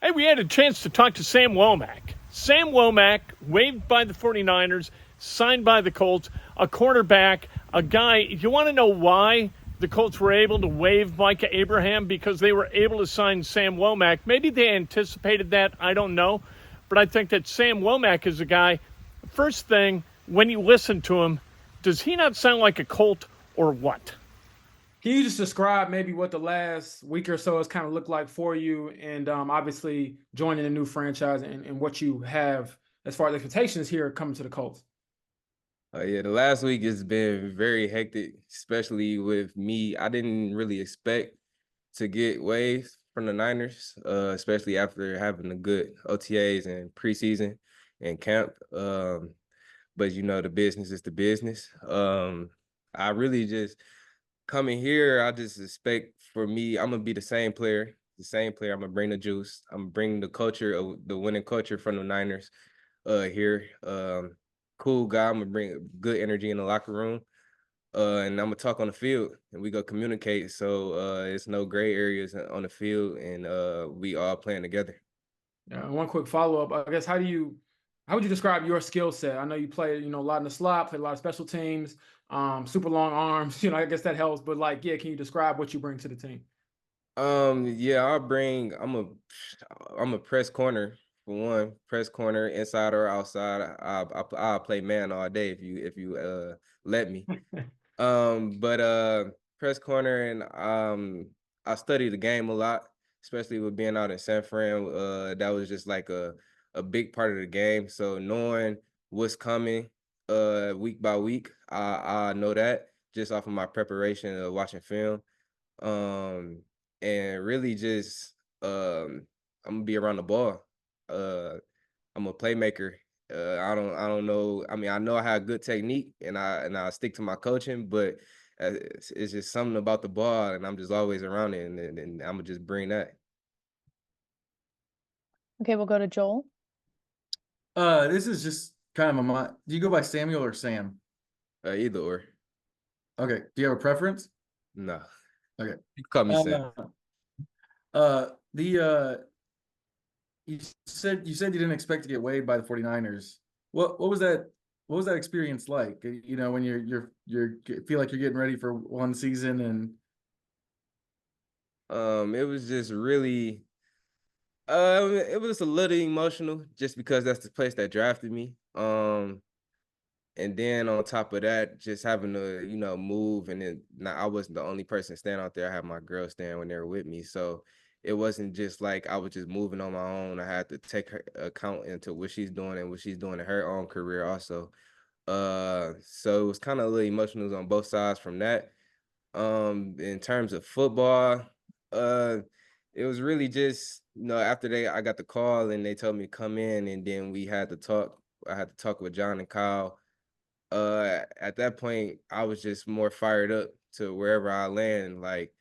Hey, we had a chance to talk to Sam Womack. Sam Womack, waived by the 49ers, signed by the Colts, a cornerback, a guy. You want to know why the Colts were able to waive Micah Abraham? Because they were able to sign Sam Womack. Maybe they anticipated that. I don't know. But I think that Sam Womack is a guy. First thing, when you listen to him, does he not sound like a Colt or what? Can you just describe maybe what the last week or so has kind of looked like for you, and obviously joining a new franchise and what you have as far as expectations here coming to the Colts? Yeah, the last week has been very hectic, especially with me. I didn't really expect to get waves from the Niners, especially after having the good OTAs and preseason and camp. But the business is the business. I really just coming here. I just expect for me, I'm gonna be the same player. The same player. I'm gonna bring the juice. I'm bringing the culture of the winning culture from the Niners here. Cool guy. I'm gonna bring good energy in the locker room. And I'm gonna talk on the field and we go communicate. So it's no gray areas on the field and we all playing together. One quick follow up, I guess. How would you describe your skill set? I know you play, a lot in the slot, played a lot of special teams, super long arms. I guess that helps. But can you describe what you bring to the team? Yeah, I'm a press corner for one, press corner, inside or outside. I'll play man all day if you let me. But press corner and I study the game a lot, especially with being out in San Fran. That was just like a big part of the game. So knowing what's coming week by week, I know that just off of my preparation of watching film. Um and really just I'm gonna be around the ball. Uh I'm a playmaker. I don't know. I mean, I know I have good technique and I stick to my coaching, but it's just something about the ball and I'm just always around it and I'm gonna just bring that. Okay, we'll go to Joel. This is just kind of do you go by Samuel or Sam? Either or. Okay. Do you have a preference? No. Okay. You can call me Sam. The you said you didn't expect to get waived by the 49ers. What was that experience like? When you're feel like you're getting ready for one season and It was just really it was a little emotional just because that's the place that drafted me. And then on top of that, just having to, move and then I wasn't the only person standing out there. I had my girl standing when they were with me. So it wasn't just like I was just moving on my own. I had to take her account into what she's doing and what she's doing in her own career also. So it was kind of a little emotional on both sides from that. In terms of football, uh, it was really just, after I got the call and they told me to come in and then we had to talk. I had to talk with John and Kyle. At that point, I was just more fired up to wherever I land. Like,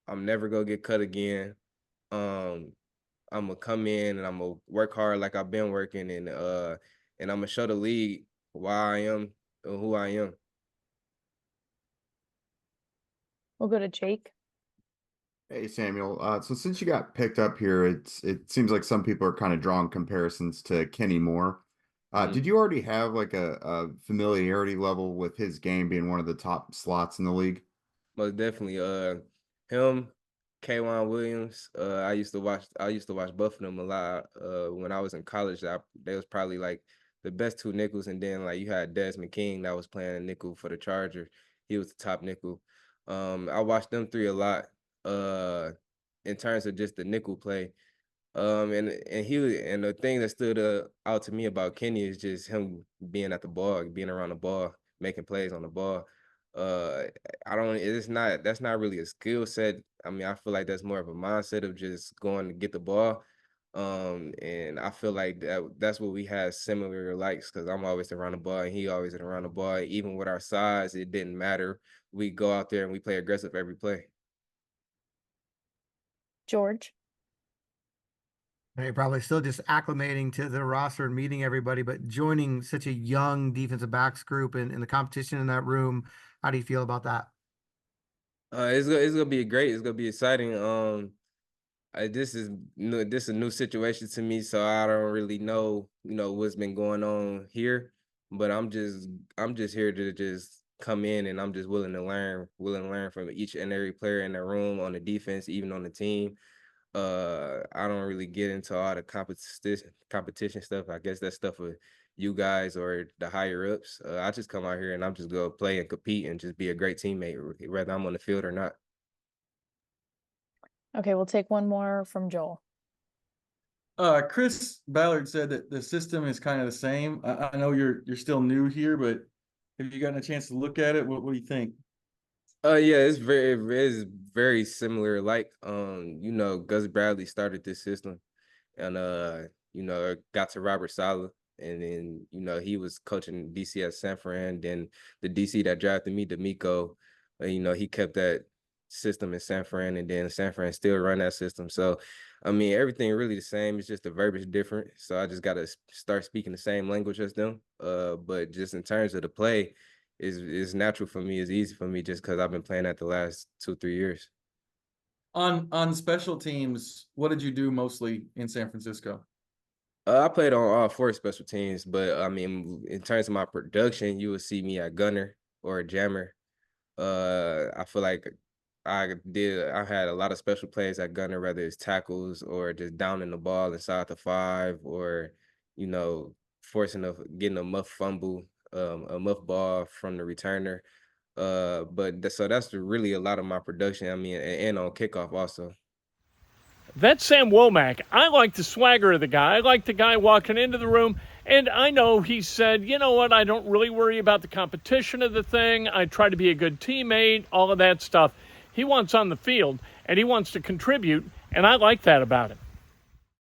I'm never gonna get cut again. Um, I'm gonna come in and I'm gonna work hard like I've been working, and I'm gonna show the league why I am and who I am. We'll go to Jake. Hey Samuel, so since you got picked up here, it seems like some people are kind of drawing comparisons to Kenny Moore. Did you already have like a familiarity level with his game being one of the top slots in the league? Most definitely. Him, K'Wan Williams. I used to watch both of them a lot. When I was in college, they was probably like the best two nickels, and then like you had Desmond King that was playing a nickel for the Charger. He was the top nickel. I watched them three a lot. Uh, in terms of just the nickel play. And the thing that stood out to me about Kenny is just him being at the ball, being around the ball, making plays on the ball. Uh, I don't. It's not. That's not really a skill set. I mean, I feel like that's more of a mindset of just going to get the ball. And I feel like that's what we had similar likes because I'm always around the ball and he always around the ball. Even with our size, it didn't matter. We go out there and we play aggressive every play. George. Hey, probably still just acclimating to the roster and meeting everybody, but joining such a young defensive backs group and the competition in that room, how do you feel about that? It's gonna be great. It's gonna be exciting. This is a new situation to me, so I don't really know, what's been going on here. But I'm just here to just come in, and I'm just willing to learn from each and every player in the room, on the defense, even on the team. I don't really get into all the competition stuff. I guess that's stuff with you guys or the higher ups. I just come out here and I'm just go play and compete and just be a great teammate, whether I'm on the field or not. Okay, we'll take one more from Joel. Chris Ballard said that the system is kind of the same. I know you're still new here, but have you gotten a chance to look at it? What do you think? Yeah, it's very similar. Like, Gus Bradley started this system, and got to Robert Saleh, and then he was coaching DC at San Fran. Then the DC that drafted me, D'Amico, he kept that system in San Fran, and then San Fran still run that system. So, I mean, everything really the same. It's just the verbiage different. So I just got to start speaking the same language as them. But just in terms of the play, is natural for me. It's easy for me just because I've been playing that the last 2-3 years. On special teams, what did you do mostly in San Francisco? I played on all 4 special teams, but I mean, in terms of my production, you will see me at gunner or a jammer. I feel like I had a lot of special plays at gunner, whether it's tackles or just downing the ball inside the 5, or getting a muff fumble, a muff ball from the returner. So that's really a lot of my production. I mean, and on kickoff also. That's Sam Womack. I like the swagger of the guy. I like the guy walking into the room. And I know he said, you know what, I don't really worry about the competition of the thing. I try to be a good teammate, all of that stuff. He wants on the field, and he wants to contribute, and I like that about him.